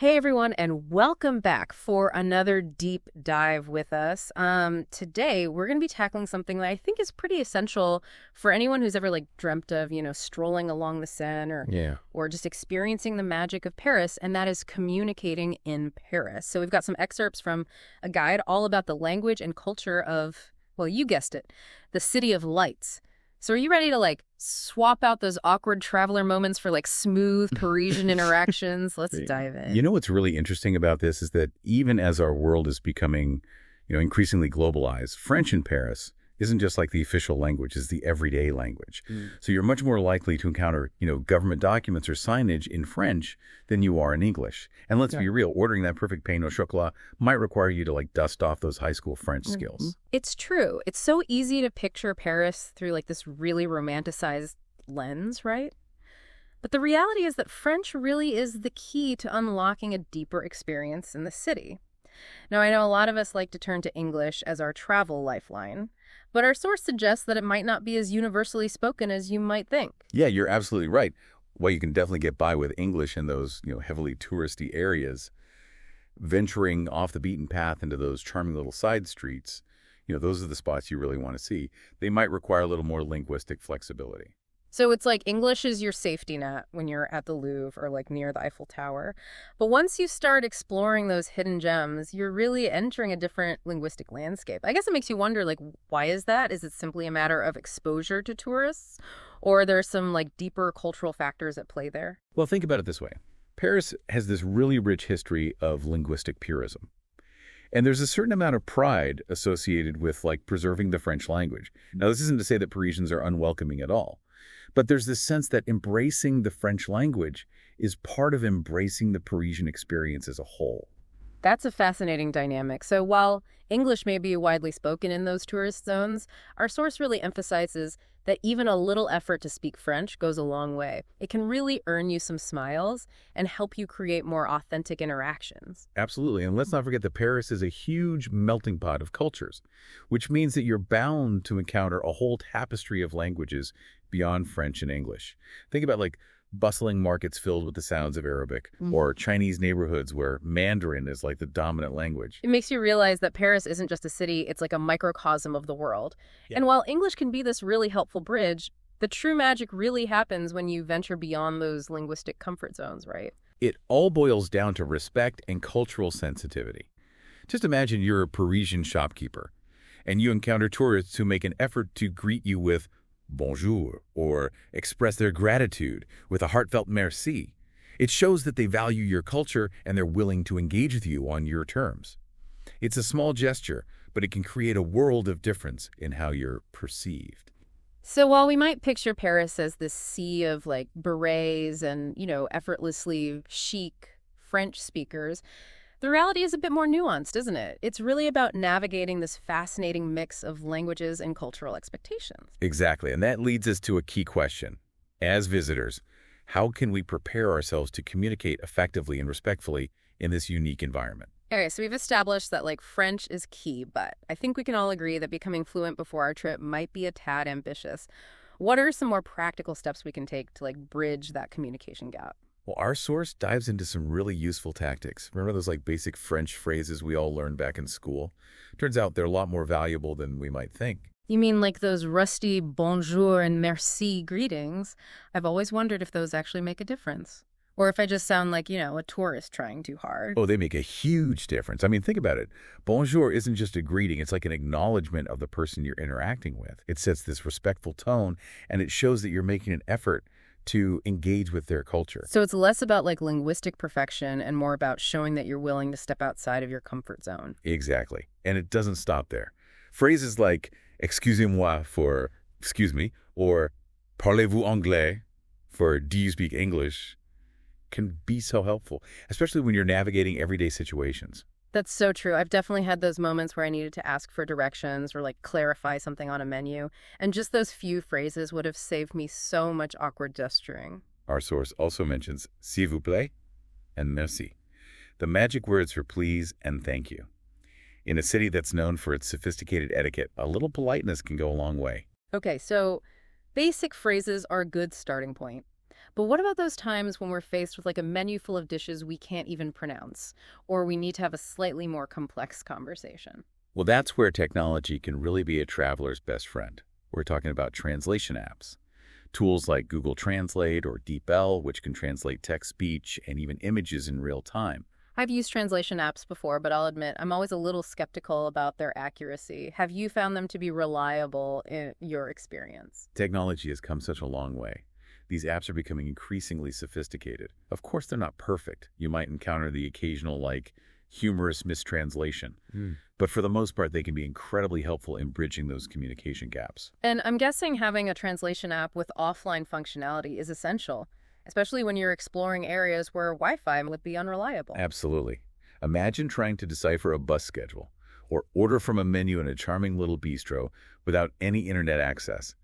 Hey everyone, and welcome back for another deep dive with us. Today we're going to be tackling something that I think is pretty essential for anyone who's ever dreamt of, strolling along the Seine Yeah. or just experiencing the magic of Paris, and that is communicating in Paris. So we've got some excerpts from a guide all about the language and culture of, well, you guessed it, the City of Lights. So are you ready to swap out those awkward traveler moments for smooth Parisian interactions? Let's dive You in. know what's really interesting about this is that even as our world is becoming, increasingly globalized, French in Paris isn't just like the official language, it's the everyday language. So you're much more likely to encounter, government documents or signage in French than you are in English. And let's be real, ordering that perfect pain au chocolat might require you to dust off those high school French skills. It's true. It's so easy to picture Paris through this really romanticized lens, right? But the reality is that French really is the key to unlocking a deeper experience in the city. Now, I know a lot of us like to turn to English as our travel lifeline, but our source suggests that it might not be as universally spoken as you might think. Yeah, you're absolutely right. Well, you can definitely get by with English in those, heavily touristy areas. Venturing off the beaten path into those charming little side streets, those are the spots you really want to see. They might require a little more linguistic flexibility. So it's like English is your safety net when you're at the Louvre or near the Eiffel Tower. But once you start exploring those hidden gems, you're really entering a different linguistic landscape. I guess it makes you wonder, why is that? Is it simply a matter of exposure to tourists? Or are there some deeper cultural factors at play there? Well, think about it this way. Paris has this really rich history of linguistic purism. And there's a certain amount of pride associated with preserving the French language. Now, this isn't to say that Parisians are unwelcoming at all. But there's this sense that embracing the French language is part of embracing the Parisian experience as a whole. That's a fascinating dynamic. So while English may be widely spoken in those tourist zones, our source really emphasizes that even a little effort to speak French goes a long way. It can really earn you some smiles and help you create more authentic interactions. Absolutely. And let's not forget that Paris is a huge melting pot of cultures, which means that you're bound to encounter a whole tapestry of languages beyond French and English. Think about bustling markets filled with the sounds of Arabic, or Chinese neighborhoods where Mandarin is the dominant language. It makes you realize that Paris isn't just a city, it's like a microcosm of the world. Yeah. And while English can be this really helpful bridge, the true magic really happens when you venture beyond those linguistic comfort zones, right? It all boils down to respect and cultural sensitivity. Just imagine you're a Parisian shopkeeper, and you encounter tourists who make an effort to greet you with bonjour, or express their gratitude with a heartfelt merci. It shows that they value your culture and they're willing to engage with you on your terms. It's a small gesture, but it can create a world of difference in how you're perceived. So while we might picture Paris as this sea of berets and, effortlessly chic French speakers, the reality is a bit more nuanced, isn't it? It's really about navigating this fascinating mix of languages and cultural expectations. Exactly, and that leads us to a key question. As visitors, how can we prepare ourselves to communicate effectively and respectfully in this unique environment? All right, so we've established that French is key, but I think we can all agree that becoming fluent before our trip might be a tad ambitious. What are some more practical steps we can take to bridge that communication gap? Well, our source dives into some really useful tactics. Remember those basic French phrases we all learned back in school? Turns out they're a lot more valuable than we might think. You mean those rusty bonjour and merci greetings? I've always wondered if those actually make a difference. Or if I just sound like, a tourist trying too hard. Oh, they make a huge difference. I mean, think about it. Bonjour isn't just a greeting. It's like an acknowledgement of the person you're interacting with. It sets this respectful tone, and it shows that you're making an effort to engage with their culture. So it's less about linguistic perfection and more about showing that you're willing to step outside of your comfort zone. Exactly. And it doesn't stop there. Phrases like excusez-moi for excuse me, or parlez-vous anglais for do you speak English can be so helpful, especially when you're navigating everyday situations. That's so true. I've definitely had those moments where I needed to ask for directions or clarify something on a menu. And just those few phrases would have saved me so much awkward gesturing. Our source also mentions s'il vous plaît and merci, the magic words for please and thank you. In a city that's known for its sophisticated etiquette, a little politeness can go a long way. Okay, so basic phrases are a good starting point. But what about those times when we're faced with like a menu full of dishes we can't even pronounce, or we need to have a slightly more complex conversation? Well, that's where technology can really be a traveler's best friend. We're talking about translation apps. Tools like Google Translate or DeepL, which can translate text, speech, and even images in real time. I've used translation apps before, but I'll admit I'm always a little skeptical about their accuracy. Have you found them to be reliable in your experience? Technology has come such a long way. These apps are becoming increasingly sophisticated. Of course, they're not perfect. You might encounter the occasional, humorous mistranslation. But for the most part, they can be incredibly helpful in bridging those communication gaps. And I'm guessing having a translation app with offline functionality is essential, especially when you're exploring areas where Wi-Fi would be unreliable. Absolutely. Imagine trying to decipher a bus schedule or order from a menu in a charming little bistro without any internet access.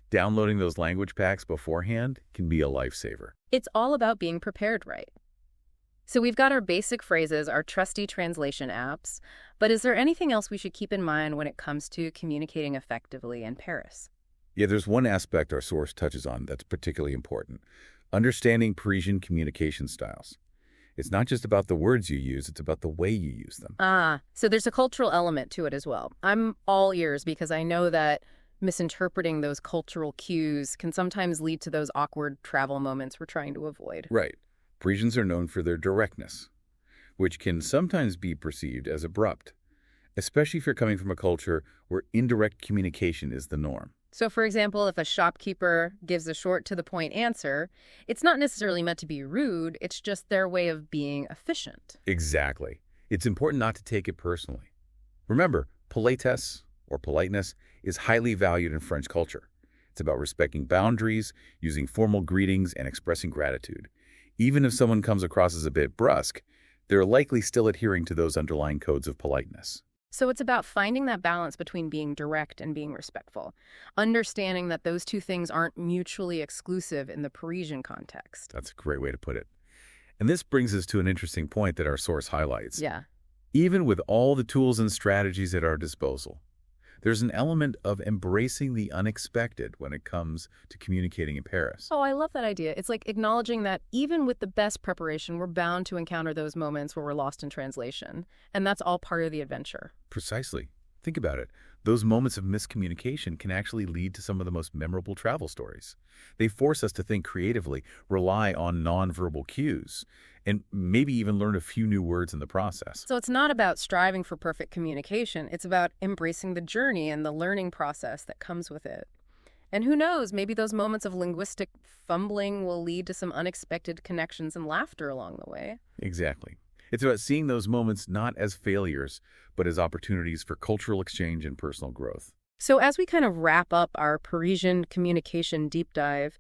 Downloading those language packs beforehand can be a lifesaver. It's all about being prepared right. So we've got our basic phrases, our trusty translation apps, but is there anything else we should keep in mind when it comes to communicating effectively in Paris? Yeah, there's one aspect our source touches on that's particularly important. Understanding Parisian communication styles. It's not just about the words you use, it's about the way you use them. So there's a cultural element to it as well. I'm all ears because I know that misinterpreting those cultural cues can sometimes lead to those awkward travel moments we're trying to avoid. Right. Parisians are known for their directness, which can sometimes be perceived as abrupt, especially if you're coming from a culture where indirect communication is the norm. So, for example, if a shopkeeper gives a short-to-the-point answer, it's not necessarily meant to be rude, it's just their way of being efficient. Exactly. It's important not to take it personally. Remember, politesse, or politeness, is highly valued in French culture. It's about respecting boundaries, using formal greetings, and expressing gratitude. Even if someone comes across as a bit brusque, they're likely still adhering to those underlying codes of politeness. So it's about finding that balance between being direct and being respectful, understanding that those two things aren't mutually exclusive in the Parisian context. That's a great way to put it. And this brings us to an interesting point that our source highlights. Yeah. Even with all the tools and strategies at our disposal, there's an element of embracing the unexpected when it comes to communicating in Paris. Oh, I love that idea. It's like acknowledging that even with the best preparation, we're bound to encounter those moments where we're lost in translation. And that's all part of the adventure. Precisely. Think about it. Those moments of miscommunication can actually lead to some of the most memorable travel stories. They force us to think creatively, rely on nonverbal cues, and maybe even learn a few new words in the process. So it's not about striving for perfect communication. It's about embracing the journey and the learning process that comes with it. And who knows, maybe those moments of linguistic fumbling will lead to some unexpected connections and laughter along the way. Exactly. It's about seeing those moments not as failures, but as opportunities for cultural exchange and personal growth. So as we kind of wrap up our Parisian communication deep dive,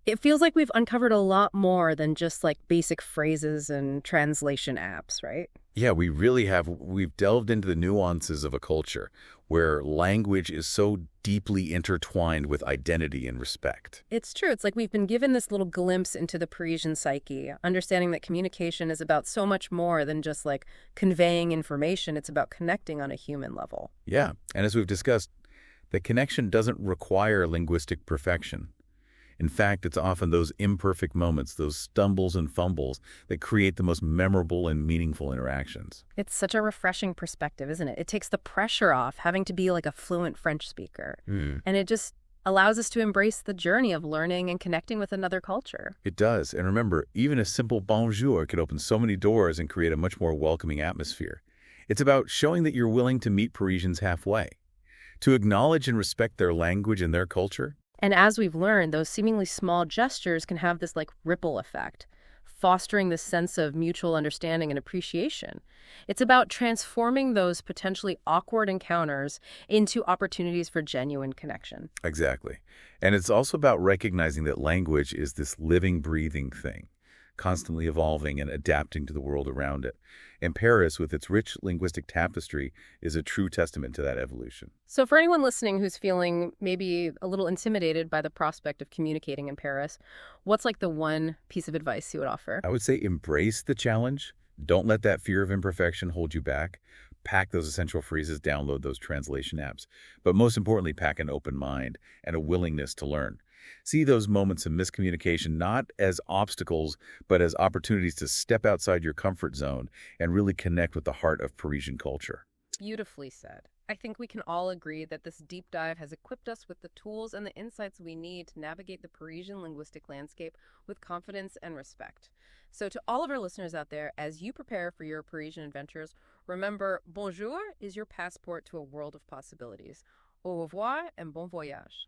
it feels like we've uncovered a lot more than just like basic phrases and translation apps, right? Yeah, we really have. We've delved into the nuances of a culture where language is so deeply intertwined with identity and respect. It's true. It's like we've been given this little glimpse into the Parisian psyche, understanding that communication is about so much more than just like conveying information. It's about connecting on a human level. Yeah, and as we've discussed, the connection doesn't require linguistic perfection. In fact, it's often those imperfect moments, those stumbles and fumbles, that create the most memorable and meaningful interactions. It's such a refreshing perspective, isn't it? It takes the pressure off having to be like a fluent French speaker. And it just allows us to embrace the journey of learning and connecting with another culture. It does. And remember, even a simple bonjour could open so many doors and create a much more welcoming atmosphere. It's about showing that you're willing to meet Parisians halfway, to acknowledge and respect their language and their culture. And as we've learned, those seemingly small gestures can have this like ripple effect, fostering this sense of mutual understanding and appreciation. It's about transforming those potentially awkward encounters into opportunities for genuine connection. Exactly. And it's also about recognizing that language is this living, breathing thing, constantly evolving and adapting to the world around it. And Paris, with its rich linguistic tapestry, is a true testament to that evolution. So for anyone listening who's feeling maybe a little intimidated by the prospect of communicating in Paris, what's like the one piece of advice you would offer? I would say embrace the challenge. Don't let that fear of imperfection hold you back. Pack those essential phrases, download those translation apps. But most importantly, pack an open mind and a willingness to learn. See those moments of miscommunication not as obstacles, but as opportunities to step outside your comfort zone and really connect with the heart of Parisian culture. Beautifully said. I think we can all agree that this deep dive has equipped us with the tools and the insights we need to navigate the Parisian linguistic landscape with confidence and respect. So, to all of our listeners out there, as you prepare for your Parisian adventures, remember bonjour is your passport to a world of possibilities. Au revoir and bon voyage.